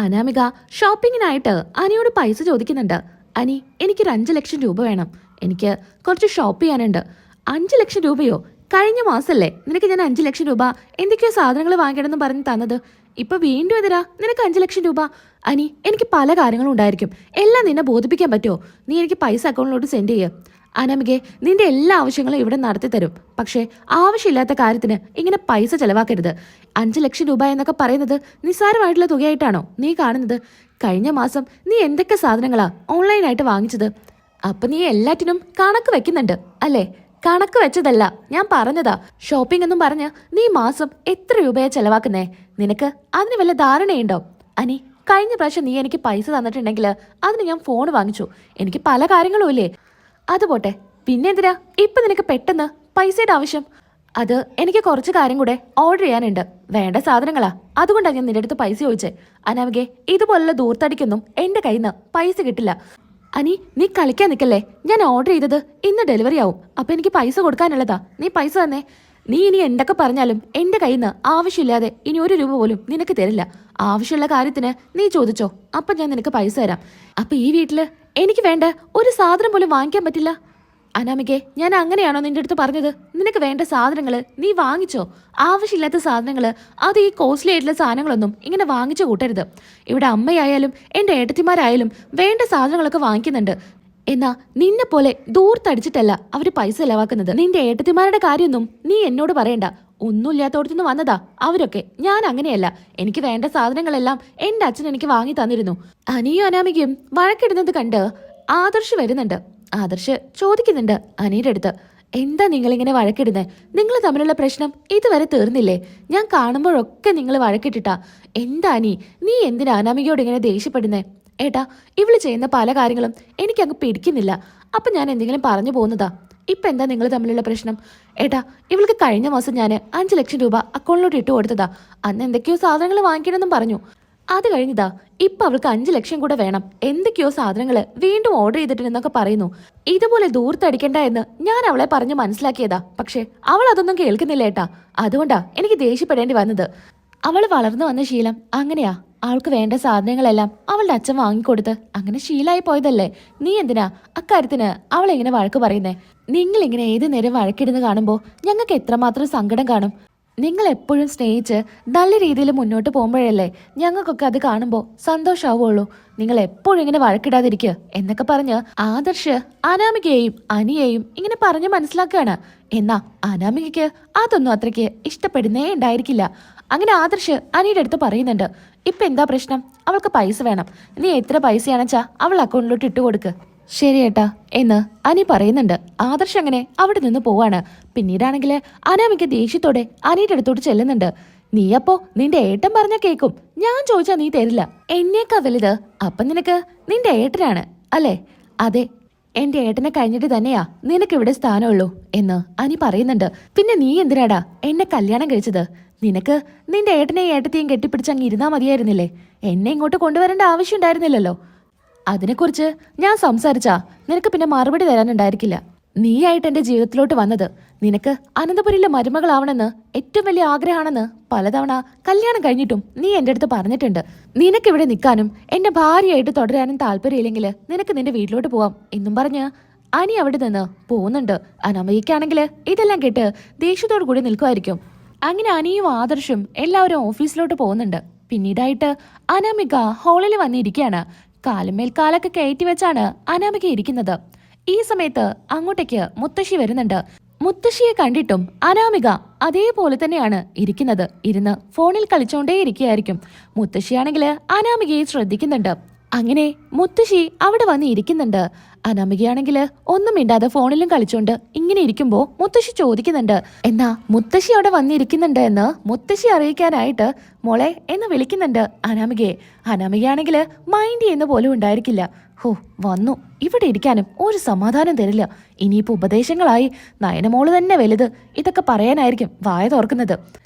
അനാമിക ഷോപ്പിങ്ങിനായിട്ട് അനിയോട് പൈസ ചോദിക്കുന്നുണ്ട്. അനി, എനിക്കൊരു 5 ലക്ഷം രൂപ വേണം. എനിക്ക് കുറച്ച് ഷോപ്പ് ചെയ്യാനുണ്ട്. 5 ലക്ഷം രൂപയോ? കഴിഞ്ഞ മാസല്ലേ നിനക്ക് ഞാൻ 5 ലക്ഷം രൂപ എന്തൊക്കെയോ സാധനങ്ങൾ വാങ്ങിക്കണമെന്ന് പറഞ്ഞ് തന്നത്. ഇപ്പൊ വീണ്ടും എതിരാ നിനക്ക് 5 ലക്ഷം രൂപ? അനി, എനിക്ക് പല കാര്യങ്ങളും ഉണ്ടായിരിക്കും. എല്ലാം നിന്നെ ബോധിപ്പിക്കാൻ പറ്റുമോ? നീ എനിക്ക് പൈസ അക്കൗണ്ടിലോട്ട് സെൻഡ് ചെയ്യ്. അനാമികെ, നിന്റെ എല്ലാ ആവശ്യങ്ങളും ഇവിടെ നടത്തി തരും. പക്ഷേ ആവശ്യമില്ലാത്ത കാര്യത്തിന് ഇങ്ങനെ പൈസ ചെലവാക്കരുത്. 5 ലക്ഷം രൂപ എന്നൊക്കെ പറയുന്നത് നിസ്സാരമായിട്ടുള്ള തുകയായിട്ടാണോ നീ കാണുന്നത്? കഴിഞ്ഞ മാസം നീ എന്തൊക്കെ സാധനങ്ങളാ ഓൺലൈനായിട്ട് വാങ്ങിച്ചത്? അപ്പൊ നീ എല്ലാറ്റിനും കണക്ക് വെക്കുന്നുണ്ട് അല്ലേ? കണക്ക് വെച്ചതല്ല, ഞാൻ പറഞ്ഞതാ. ഷോപ്പിംഗ് എന്നും പറഞ്ഞ് നീ മാസം എത്ര രൂപയാ ചെലവാക്കുന്നേ? നിനക്ക് അതിന് വല്ല ധാരണയുണ്ടോ? അനി, കഴിഞ്ഞ പ്രാവശ്യം നീ എനിക്ക് പൈസ തന്നിട്ടുണ്ടെങ്കിൽ അതിന് ഞാൻ ഫോൺ വാങ്ങിച്ചു. എനിക്ക് പല കാര്യങ്ങളും ഇല്ലേ? അതുപോട്ടെ, പിന്നെന്തിനാ ഇപ്പൊ നിനക്ക് പെട്ടെന്ന് പൈസയുടെ ആവശ്യം? അത് എനിക്ക് കുറച്ച് കാര്യം കൂടെ ഓർഡർ ചെയ്യാനുണ്ട്. വേണ്ട സാധനങ്ങളാ, അതുകൊണ്ടാണ് ഞാൻ നിന്റെ അടുത്ത് പൈസ ചോദിച്ചേ. അനാമികെ, ഇതുപോലുള്ള ദൂർത്തടിക്കൊന്നും എന്റെ കയ്യിൽ നിന്ന് പൈസ കിട്ടില്ല. അനി, നീ കളിക്കാൻ നിൽക്കല്ലേ. ഞാൻ ഓർഡർ ചെയ്തത് ഇന്ന് ഡെലിവറി ആവും. അപ്പൊ എനിക്ക് പൈസ കൊടുക്കാനുള്ളതാ. നീ പൈസ തന്നെ. നീ ഇനി എന്തൊക്കെ പറഞ്ഞാലും എന്റെ കയ്യിൽ നിന്ന് ആവശ്യമില്ലാതെ ഇനി 1 രൂപ പോലും നിനക്ക് തരില്ല. ആവശ്യമുള്ള കാര്യത്തിന് നീ ചോദിച്ചോ, അപ്പൊ ഞാൻ നിനക്ക് പൈസ തരാം. അപ്പൊ ഈ വീട്ടില് എനിക്ക് വേണ്ട ഒരു സാധനം പോലും വാങ്ങിക്കാൻ പറ്റില്ല? അനാമികെ, ഞാൻ അങ്ങനെയാണോ നിന്റെ അടുത്ത് പറഞ്ഞത്? നിനക്ക് വേണ്ട സാധനങ്ങള് നീ വാങ്ങിച്ചോ. ആവശ്യമില്ലാത്ത സാധനങ്ങള്, അത് ഈ കോസ്റ്റ്ലി ആയിട്ടുള്ള സാധനങ്ങളൊന്നും ഇങ്ങനെ വാങ്ങിച്ചു കൂട്ടരുത്. ഇവിടെ അമ്മയായാലും എന്റെ ഏട്ടത്തിമാരായാലും വേണ്ട സാധനങ്ങളൊക്കെ വാങ്ങിക്കുന്നുണ്ട്. എന്നാ നിന്നെ പോലെ ദൂർത്തടിച്ചിട്ടല്ല അവര് പൈസ ചെലവാക്കുന്നത്. നിന്റെ ഏട്ടത്തിമാരുടെ കാര്യമൊന്നും നീ എന്നോട് പറയണ്ട. ഒന്നുമില്ലാത്തോടത്തുനിന്ന് വന്നതാ അവരൊക്കെ. ഞാൻ അങ്ങനെയല്ല. എനിക്ക് വേണ്ട സാധനങ്ങളെല്ലാം എന്റെ അച്ഛൻ എനിക്ക് വാങ്ങി തന്നിരുന്നു. അനിയും അനാമികയും വഴക്കിടുന്നത് കണ്ട് ആദർശ് വരുന്നുണ്ട്. ആദർശ് ചോദിക്കുന്നുണ്ട് അനിയുടെ അടുത്ത്, എന്താ നിങ്ങളിങ്ങനെ വഴക്കിടുന്നത്? നിങ്ങൾ തമ്മിലുള്ള പ്രശ്നം ഇതുവരെ തീർന്നില്ലേ? ഞാൻ കാണുമ്പോഴൊക്കെ നിങ്ങൾ വഴക്കിട്ടിട്ടാ. എന്താ അനി, നീ എന്തിനാ അനാമികയോട് ഇങ്ങനെ ദേഷ്യപ്പെടുന്നേ? ഏട്ടാ, ഇവള് ചെയ്യുന്ന പല കാര്യങ്ങളും എനിക്കങ്ങ് പിടിക്കുന്നില്ല. അപ്പൊ ഞാൻ എന്തെങ്കിലും പറഞ്ഞു പോകുന്നതാ. ഇപ്പൊ എന്താ നിങ്ങൾ തമ്മിലുള്ള പ്രശ്നം? ഏട്ടാ, ഇവൾക്ക് കഴിഞ്ഞ മാസം ഞാൻ 5 ലക്ഷം രൂപ അക്കൗണ്ടിലോട്ട് ഇട്ട് കൊടുത്തതാ. അന്ന് എന്തൊക്കെയോ സാധനങ്ങൾ വാങ്ങിക്കണമെന്നും പറഞ്ഞു. അത് കഴിഞ്ഞതാ ഇപ്പൊ അവൾക്ക് 5 ലക്ഷം കൂടെ വേണം. എന്തൊക്കെയോ സാധനങ്ങള് വീണ്ടും ഓർഡർ ചെയ്തിട്ടുണ്ടെന്നൊക്കെ പറയുന്നു. ഇതുപോലെ ദൂർത്തടിക്കണ്ട എന്ന് ഞാൻ അവളെ പറഞ്ഞ് മനസ്സിലാക്കിയതാ. പക്ഷെ അവൾ അതൊന്നും കേൾക്കുന്നില്ല ഏട്ടാ. അതുകൊണ്ടാ എനിക്ക് ദേഷ്യപ്പെടേണ്ടി വന്നത്. അവള് വളർന്നു വന്ന ശീലം അങ്ങനെയാ. അവൾക്ക് വേണ്ട സാധനങ്ങളെല്ലാം അവളുടെ അച്ഛൻ വാങ്ങിക്കൊടുത്ത് അങ്ങനെ ശീലായി പോയതല്ലേ. നീ എന്തിനാ അക്കാര്യത്തിന് അവളെങ്ങനെ വഴക്ക് പറയുന്നേ? നിങ്ങളിങ്ങനെ ഏത് നേരം വഴക്കിടുന്ന് കാണുമ്പോൾ ഞങ്ങൾക്ക് എത്രമാത്രം സങ്കടം കാണും. നിങ്ങൾ എപ്പോഴും സ്നേഹിച്ച് നല്ല രീതിയിൽ മുന്നോട്ട് പോകുമ്പോഴല്ലേ ഞങ്ങൾക്കൊക്കെ അത് കാണുമ്പോൾ സന്തോഷമാവുള്ളൂ. നിങ്ങൾ എപ്പോഴും ഇങ്ങനെ വഴക്കിടാതിരിക്കുക എന്നൊക്കെ പറഞ്ഞ് ആദർശ് അനാമികയെയും അനിയെയും ഇങ്ങനെ പറഞ്ഞ് മനസ്സിലാക്കുകയാണ്. എന്നാ അനാമികയ്ക്ക് അതൊന്നും അത്രയ്ക്ക് ഇഷ്ടപ്പെടുന്നേ ഉണ്ടായിരിക്കില്ല. അങ്ങനെ ആദർശ് അനിയുടെ അടുത്ത് പറയുന്നുണ്ട്, ഇപ്പൊ എന്താ പ്രശ്നം? അവൾക്ക് പൈസ വേണം. നീ എത്ര പൈസയാണെച്ചാ അവൾ അക്കൗണ്ടിലോട്ട് ഇട്ട് കൊടുക്ക്. ശരി ഏട്ടാ എന്ന് അനി പറയുന്നുണ്ട്. ആദർശ് അങ്ങനെ അവിടെ നിന്ന് പോവാണ്. പിന്നീടാണെങ്കിൽ അനാമിക ദേഷ്യത്തോടെ അനിയുടെ അടുത്തോട്ട് ചെല്ലുന്നുണ്ട്. നീ അപ്പോ നിന്റെ ഏട്ടൻ പറഞ്ഞ കേക്കും. ഞാൻ ചോദിച്ചാ നീ തരില്ല. എന്നേക്കാ വലുത് അപ്പം നിനക്ക് നിന്റെ ഏട്ടനാണ് അല്ലേ? അതെ, എന്റെ ഏട്ടനെ കഴിഞ്ഞിട്ട് തന്നെയാ നിനക്കിവിടെ സ്ഥാനമുള്ളൂ എന്ന് അനി പറയുന്നുണ്ട്. പിന്നെ നീ എന്തിനാടാ എന്നെ കല്യാണം കഴിച്ചത്? നിനക്ക് നിന്റെ ഏട്ടനെയും ഏട്ടത്തെയും കെട്ടിപ്പിടിച്ചങ്ങ് ഇരുന്നാ മതിയായിരുന്നില്ലേ? എന്നെ ഇങ്ങോട്ട് കൊണ്ടുവരേണ്ട ആവശ്യം ഉണ്ടായിരുന്നില്ലല്ലോ. അതിനെക്കുറിച്ച് ഞാൻ സംസാരിച്ചാ നിനക്ക് പിന്നെ മറുപടി തരാനുണ്ടായിരിക്കില്ല. നീയായിട്ട് എന്റെ ജീവിതത്തിലോട്ട് വന്നത് നിനക്ക് അനന്തപുരിയിലെ മരുമകളാവണമെന്ന് ഏറ്റവും വലിയ ആഗ്രഹമാണെന്ന് പലതവണ കല്യാണം കഴിഞ്ഞിട്ടും നീ എന്റെ അടുത്ത് പറഞ്ഞിട്ടുണ്ട്. നിനക്കിവിടെ നിൽക്കാനും എന്റെ ഭാര്യയായിട്ട് തുടരാനും താല്പര്യമില്ലെങ്കിൽ നിനക്ക് നിന്റെ വീട്ടിലോട്ട് പോവാം എന്നും പറഞ്ഞ് അനി അവിടെ നിന്ന് പോകുന്നുണ്ട്. അനാമികയ്ക്കാണെങ്കിൽ ഇതെല്ലാം കേട്ട് ദേഷ്യത്തോടു കൂടി നിൽക്കുമായിരിക്കും. അങ്ങനെ അനിയും ആദർശും എല്ലാവരും ഓഫീസിലോട്ട് പോകുന്നുണ്ട്. പിന്നീടായിട്ട് അനാമിക ഹാളിൽ വന്നിരിക്കുകയാണ്. കാലുമേൽ കാലൊക്കെ കയറ്റി വെച്ചാണ് അനാമിക ഇരിക്കുന്നത്. ഈ സമയത്ത് അങ്ങോട്ടേക്ക് മുത്തശ്ശി വരുന്നുണ്ട്. മുത്തശ്ശിയെ കണ്ടിട്ടും അനാമിക അതേപോലെ തന്നെയാണ് ഇരിക്കുന്നത്. ഇരുന്ന് ഫോണിൽ കളിച്ചോണ്ടേ ഇരിക്കുകയായിരിക്കും. മുത്തശ്ശിയാണെങ്കിൽ അനാമികയെ ശ്രദ്ധിക്കുന്നുണ്ട്. അങ്ങനെ മുത്തശ്ശി അവിടെ വന്ന് ഇരിക്കുന്നുണ്ട്. അനാമികയാണെങ്കിൽ ഒന്നും മിണ്ടാതെ ഫോണിലും കളിച്ചോണ്ട് ഇങ്ങനെ ഇരിക്കുമ്പോ മുത്തശ്ശി ചോദിക്കുന്നുണ്ട്, എന്നാ മുത്തശ്ശി അവിടെ വന്നിരിക്കുന്നുണ്ട് എന്ന് മുത്തശ്ശി അറിയിക്കാനായിട്ട് മോളെ എന്ന് വിളിക്കുന്നുണ്ട് അനാമികയെ. അനാമികയാണെങ്കിൽ മൈൻഡ് ചെയ്യുന്ന പോലും ഉണ്ടായിരിക്കില്ല. ഹോ, വന്നു ഇവിടെ ഇരിക്കാനും ഒരു സമാധാനം തരില്ല. ഇനിയിപ്പോ ഉപദേശങ്ങളായി നയനമോള് തന്നെ വലുത് ഇതൊക്കെ പറയാനായിരിക്കും വായ തുറക്കുന്നത്.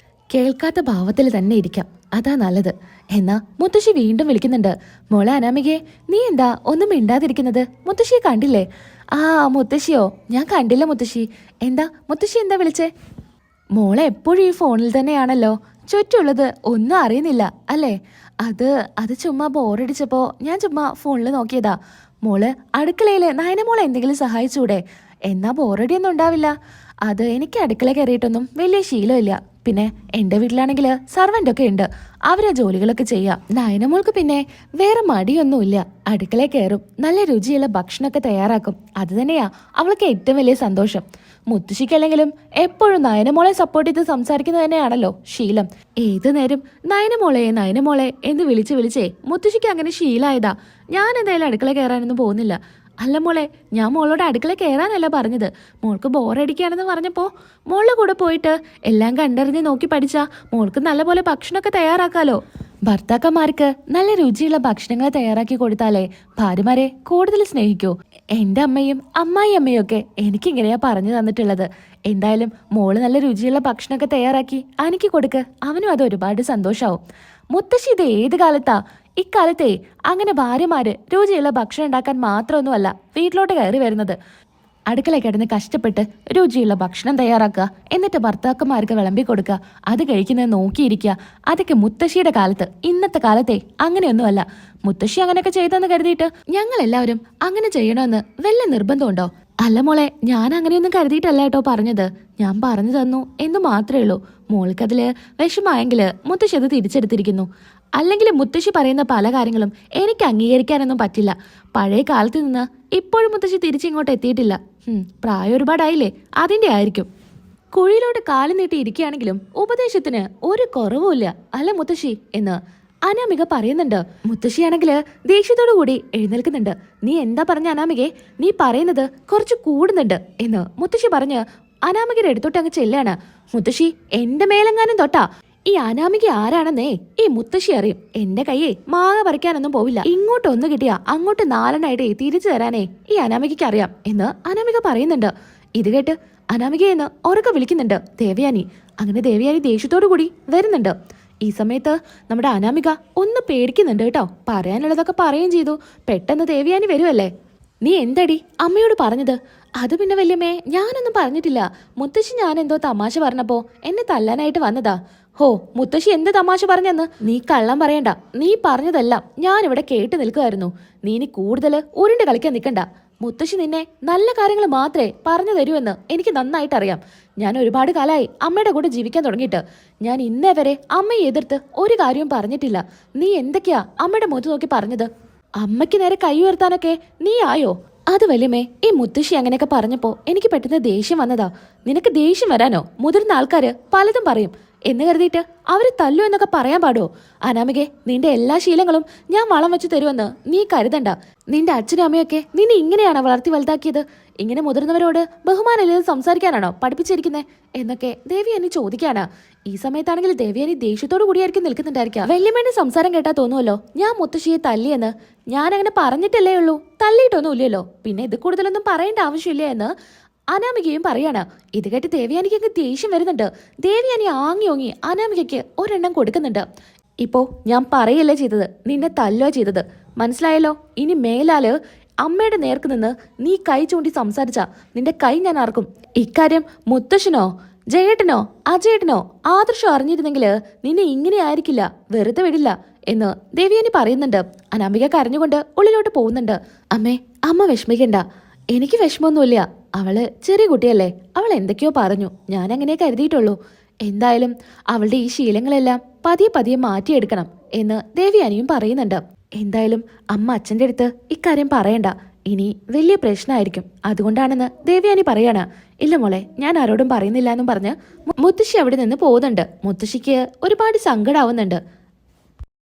കേൾക്കാത്ത ഭാവത്തിൽ തന്നെ ഇരിക്കാം, അതാ നല്ലത്. എന്നാ മുത്തശ്ശി വീണ്ടും വിളിക്കുന്നുണ്ട്, മോളെ അനാമികയെ നീ എന്താ ഒന്നും മിണ്ടാതിരിക്കുന്നത്? മുത്തശ്ശിയെ കണ്ടില്ലേ? ആ മുത്തശ്ശിയോ? ഞാൻ കണ്ടില്ല മുത്തശ്ശി. എന്താ മുത്തശ്ശി എന്താ വിളിച്ചേ? മോളെ എപ്പോഴും ഈ ഫോണിൽ തന്നെയാണല്ലോ. ചുറ്റുള്ളത് ഒന്നും അറിയുന്നില്ല അല്ലേ? അത് അത് ചുമ്മാ ബോറടിച്ചപ്പോ ഞാൻ ചുമ്മാ ഫോണിൽ നോക്കിയതാ. മോള് അടുക്കളയില് നയനമോളെ എന്തെങ്കിലും സഹായിച്ചൂടെ? എന്നാ ബോറടിയൊന്നും ഉണ്ടാവില്ല. അത് എനിക്ക് അടുക്കള കയറിയിട്ടൊന്നും വലിയ ശീലമില്ല. പിന്നെ എന്റെ വീട്ടിലാണെങ്കിൽ സർവന്റ് ഒക്കെ ഉണ്ട്, അവരാ ജോലികളൊക്കെ ചെയ്യാം. നയനമോൾക്ക് പിന്നെ വേറെ മടിയൊന്നുമില്ല. അടുക്കളയിൽ കയറും, നല്ല രുചിയുള്ള ഭക്ഷണമൊക്കെ തയ്യാറാക്കും. അത് തന്നെയാ അവൾക്ക് ഏറ്റവും വലിയ സന്തോഷം. മുത്തശ്ശിക്കല്ലെങ്കിലും എപ്പോഴും നയനമോളെ സപ്പോർട്ട് ചെയ്ത് സംസാരിക്കുന്നത് തന്നെയാണല്ലോ ശീലം. ഏതു നേരം നയനമോളെ നയനമോളെ എന്ന് വിളിച്ച് വിളിച്ചേ മുത്തശ്ശിക്ക് അങ്ങനെ ശീലായതാ. ഞാൻ എന്തായാലും അടുക്കള കയറാനൊന്നും പോകുന്നില്ല. അല്ല മോളെ, ഞാൻ മോളോട് അടുക്കള കയറാനല്ല പറഞ്ഞത്. മോൾക്ക് ബോറടിക്കുകയാണെന്ന് പറഞ്ഞപ്പോൾ മോളുടെ കൂടെ പോയിട്ട് എല്ലാം കണ്ടറിഞ്ഞ് നോക്കി പഠിച്ചാ മോൾക്ക് നല്ലപോലെ ഭക്ഷണമൊക്കെ തയ്യാറാക്കാലോ. ഭർത്താക്കന്മാർക്ക് നല്ല രുചിയുള്ള ഭക്ഷണങ്ങൾ തയ്യാറാക്കി കൊടുത്താലേ ഭാര്യമാരെ കൂടുതൽ സ്നേഹിക്കൂ. എന്റെ അമ്മയും അമ്മായി അമ്മയും ഒക്കെ എനിക്കിങ്ങനെയാ പറഞ്ഞു തന്നിട്ടുള്ളത്. എന്തായാലും മോള് നല്ല രുചിയുള്ള ഭക്ഷണമൊക്കെ തയ്യാറാക്കി എനിക്ക് കൊടുക്ക്, അവനും അത് ഒരുപാട് സന്തോഷാവും. മുത്തശ്ശി ഇത് ഏത് കാലത്താ? ഇക്കാലത്തെ അങ്ങനെ ഭാര്യമാര് രുചിയുള്ള ഭക്ഷണം ഉണ്ടാക്കാൻ മാത്രമൊന്നുമല്ല വീട്ടിലോട്ട് കയറി വരുന്നത്. അടുക്കള കിടന്ന് കഷ്ടപ്പെട്ട് രുചിയുള്ള ഭക്ഷണം തയ്യാറാക്കുക, എന്നിട്ട് ഭർത്താക്കന്മാർക്ക് വിളമ്പി കൊടുക്കുക, അത് കഴിക്കുന്നത് നോക്കിയിരിക്കുക. അതൊക്കെ മുത്തശ്ശിയുടെ കാലത്ത്. ഇന്നത്തെ കാലത്തെ അങ്ങനെയൊന്നുമല്ല. മുത്തശ്ശി അങ്ങനെയൊക്കെ ചെയ്തെന്ന് കരുതിയിട്ട് ഞങ്ങൾ എല്ലാവരും അങ്ങനെ ചെയ്യണമെന്ന് വല്ല നിർബന്ധമുണ്ടോ? അല്ല മോളെ, ഞാൻ അങ്ങനെയൊന്നും കരുതിയിട്ടല്ല കേട്ടോ പറഞ്ഞത്. ഞാൻ പറഞ്ഞു തന്നു എന്ന് മാത്രമേ ഉള്ളൂ. മോൾക്കതില് വിഷമായെങ്കില് മുത്തശ്ശി അത് തിരിച്ചെടുത്തിരിക്കുന്നു. അല്ലെങ്കിൽ മുത്തശ്ശി പറയുന്ന പല കാര്യങ്ങളും എനിക്ക് അംഗീകരിക്കാനൊന്നും പറ്റില്ല. പഴയ കാലത്ത് നിന്ന് ഇപ്പോഴും മുത്തശ്ശി തിരിച്ചിങ്ങോട്ട് എത്തിയിട്ടില്ല. പ്രായം ഒരുപാടായില്ലേ, അതിന്റെ ആയിരിക്കും. കുഴിയിലോട്ട് കാലു നീട്ടി ഇരിക്കുകയാണെങ്കിലും ഉപദേശത്തിന് ഒരു കുറവുമില്ല, അല്ല മുത്തശ്ശി എന്ന് അനാമിക പറയുന്നുണ്ട്. മുത്തശ്ശിയാണെങ്കില് ദേഷ്യത്തോടു കൂടി എഴുന്നേൽക്കുന്നുണ്ട്. നീ എന്താ പറഞ്ഞ അനാമികെ? നീ പറയുന്നത് കുറച്ച് കൂടുന്നുണ്ട് എന്ന് മുത്തശ്ശി പറഞ്ഞ് അനാമികയുടെ അടുത്തോട്ട് അങ്ങ് ചെല്ലാണ്. മുത്തശ്ശി, എന്റെ മേലെങ്ങാനും തൊട്ടാ ഈ അനാമിക ആരാണെന്നേ ഈ മുത്തശ്ശി അറിയും. എന്റെ കയ്യെ മാങ്ങ പറിക്കാനൊന്നും പോവില്ല. ഇങ്ങോട്ടൊന്ന് കിട്ടിയാ അങ്ങോട്ട് നാലെണ്ണായിട്ടേ തിരിച്ചു തരാനേ ഈ അനാമികയ്ക്ക് അറിയാം എന്ന് അനാമിക പറയുന്നുണ്ട്. ഇത് കേട്ട് അനാമികയെന്ന് ഉറക്കെ വിളിക്കുന്നുണ്ട് ദേവയാനി. അങ്ങനെ ദേവയാനി ദേഷ്യത്തോടു കൂടി വരുന്നുണ്ട്. ഈ സമയത്ത് നമ്മുടെ അനാമിക ഒന്ന് പേടിക്കുന്നുണ്ട് കേട്ടോ. പറയാനുള്ളതൊക്കെ പറയുകയും ചെയ്തു. പെട്ടെന്ന് ദേവയാനി വരുമല്ലേ. നീ എന്തടി അമ്മയോട് പറഞ്ഞത്? അത് പിന്നെ വല്യമ്മേ, ഞാനൊന്നും പറഞ്ഞിട്ടില്ല. മുത്തശ്ശി ഞാൻ എന്തോ തമാശ പറഞ്ഞപ്പോ എന്നെ തല്ലാനായിട്ട് വന്നതാ. ഹോ, മുത്തശ്ശി എന്ത് തമാശ പറഞ്ഞെന്ന്? നീ കള്ളം പറയണ്ട. നീ പറഞ്ഞതെല്ലാം ഞാനിവിടെ കേട്ട് നിൽക്കുമായിരുന്നു. നീ ഇനി കൂടുതൽ ഉരുണ്ട് കളിക്കാൻ നിൽക്കണ്ട. മുത്തശ്ശി നിന്നെ നല്ല കാര്യങ്ങൾ മാത്രമേ പറഞ്ഞു തരൂവെന്ന് എനിക്ക് നന്നായിട്ട് അറിയാം. ഞാൻ ഒരുപാട് കാലമായി അമ്മയുടെ കൂടെ ജീവിക്കാൻ തുടങ്ങിയിട്ട്. ഞാൻ ഇന്നേ വരെ അമ്മയെ എതിർത്ത് ഒരു കാര്യവും പറഞ്ഞിട്ടില്ല. നീ എന്തൊക്കെയാ അമ്മയുടെ മുഖത്ത് നോക്കി പറഞ്ഞത്? അമ്മയ്ക്ക് നേരെ കൈ ഉയർത്താനൊക്കെ നീ ആയോ? അത് വല്യമ്മേ, ഈ മുത്തശ്ശി അങ്ങനെയൊക്കെ പറഞ്ഞപ്പോ എനിക്ക് പെട്ടെന്ന് ദേഷ്യം വന്നതാ. നിനക്ക് ദേഷ്യം വരാനോ? മുതിർന്ന ആൾക്കാര് പലതും പറയും എന്ന് കരുതിയിട്ട് അവര് തല്ലു എന്നൊക്കെ പറയാൻ പാടോ? അനാമികെ, നിന്റെ എല്ലാ ശീലങ്ങളും ഞാൻ വളം വെച്ച് തരുമെന്ന് നീ കരുതണ്ട. നിന്റെ അച്ഛനും അമ്മയൊക്കെ നിന്നെ ഇങ്ങനെയാണോ വളർത്തി വലുതാക്കിയത്? ഇങ്ങനെ മുതിർന്നവരോട് ബഹുമാനമില്ലാതെ സംസാരിക്കാനാണോ പഠിപ്പിച്ചിരിക്കുന്നത് എന്നൊക്കെ ദേവിയാനി ചോദിക്കാനാ. ഈ സമയത്താണെങ്കിൽ ദേവിയാനി ദേഷ്യത്തോടു കൂടിയായിരിക്കും നിൽക്കുന്നുണ്ടായിരിക്കാം. വല്യമ്മേന്റെ സംസാരം കേട്ടാ തോന്നുമല്ലോ ഞാൻ മുത്തശ്ശിയെ തല്ലിയെന്ന്. ഞാൻ അങ്ങനെ പറഞ്ഞിട്ടല്ലേ ഉള്ളൂ, തല്ലിയിട്ടൊന്നും ഇല്ലല്ലോ. പിന്നെ ഇത് കൂടുതലൊന്നും പറയേണ്ട ആവശ്യമില്ല എന്ന് അനാമികയും പറയാണ്. ഇത് കേട്ട് ദേവയാനിക്ക് അങ്ങ് ദേഷ്യം വരുന്നുണ്ട്. ദേവയാനി ആങ്ങി അനാമികയ്ക്ക് ഒരെണ്ണം കൊടുക്കുന്നുണ്ട്. ഇപ്പോ ഞാൻ പറയല്ലേ ചെയ്തത്, നിന്നെ തല്ലോ ചെയ്തത്. മനസ്സിലായല്ലോ? ഇനി മേലാല് അമ്മയുടെ നേർക്ക് നിന്ന് നീ കൈ ചൂണ്ടി സംസാരിച്ച നിന്റെ കൈ ഞാൻ ആർക്കും. ഇക്കാര്യം മുത്തശ്ശനോ ജയേട്ടനോ അജയേട്ടനോ ആദർശം അറിഞ്ഞിരുന്നെങ്കിൽ നിന്നെ ഇങ്ങനെ ആയിരിക്കില്ല, വെറുതെ വിടില്ല എന്ന് ദേവയാനി പറയുന്നുണ്ട്. അനാമിക കരഞ്ഞുകൊണ്ട് ഉള്ളിലോട്ട് പോകുന്നുണ്ട്. അമ്മേ, അമ്മ വിഷമിക്കണ്ട. എനിക്ക് വിഷമമൊന്നുമില്ല. അവള് ചെറിയ കുട്ടിയല്ലേ, അവൾ എന്തൊക്കെയോ പറഞ്ഞു. ഞാൻ അങ്ങനെ കരുതിയിട്ടുള്ളൂ. എന്തായാലും അവളുടെ ഈ ശീലങ്ങളെല്ലാം പതിയെ പതിയെ മാറ്റിയെടുക്കണം എന്ന് ദേവയാനിയും പറയുന്നുണ്ട്. എന്തായാലും അമ്മ അച്ഛൻ്റെ അടുത്ത് ഇക്കാര്യം പറയണ്ട, ഇനി വലിയ പ്രശ്നമായിരിക്കും. അതുകൊണ്ടാണെന്ന് ദേവയാനി പറയാണ്. ഇല്ല മോളെ, ഞാൻ ആരോടും പറയുന്നില്ല എന്നും പറഞ്ഞ് മുത്തശ്ശി അവിടെ നിന്ന് പോകുന്നുണ്ട്. മുത്തശ്ശിക്ക് ഒരുപാട് സങ്കടാവുന്നുണ്ട്.